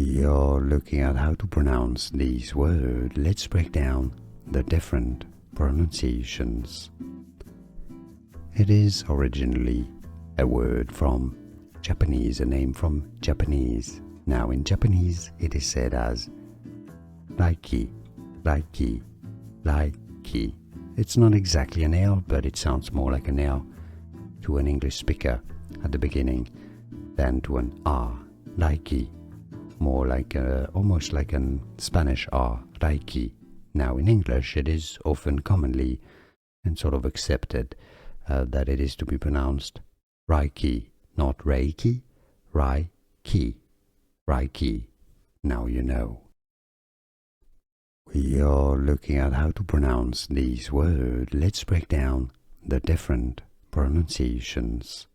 We are looking at how to pronounce these words. Let's break down the different pronunciations. It is originally a word from Japanese, a name from Japanese. Now in Japanese it is said as Reiki, Reiki, Reiki. It's not exactly an L, but it sounds more like an L to an English speaker at the beginning than to an R, Reiki. More like almost like a Spanish R, Reiki. Now in English it is often commonly and sort of accepted that it is to be pronounced Reiki, not Reiki, Reiki, Reiki. Now you know. We are looking at how to pronounce these words. Let's break down the different pronunciations.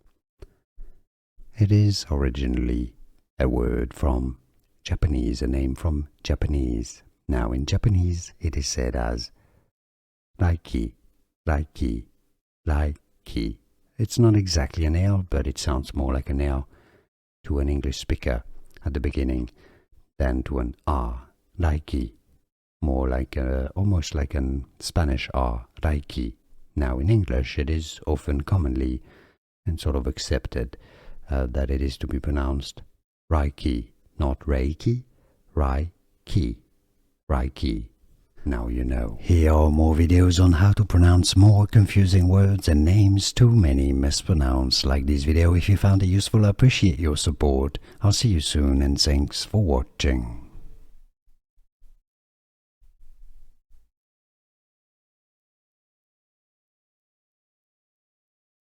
It is originally a word from Japanese, a name from Japanese. Now in Japanese it is said as Reiki, Reiki, Reiki. It's not exactly an L, but it sounds more like an L to an English speaker at the beginning than to an R, Reiki. More like almost like a Spanish R, Reiki. Now in English it is often commonly and sort of accepted that it is to be pronounced Reiki, not Reiki, Reiki, Reiki. Now you know. Here are more videos on how to pronounce more confusing words and names too many mispronounced. Like this video if you found it useful. I appreciate your support. I'll see you soon and thanks for watching.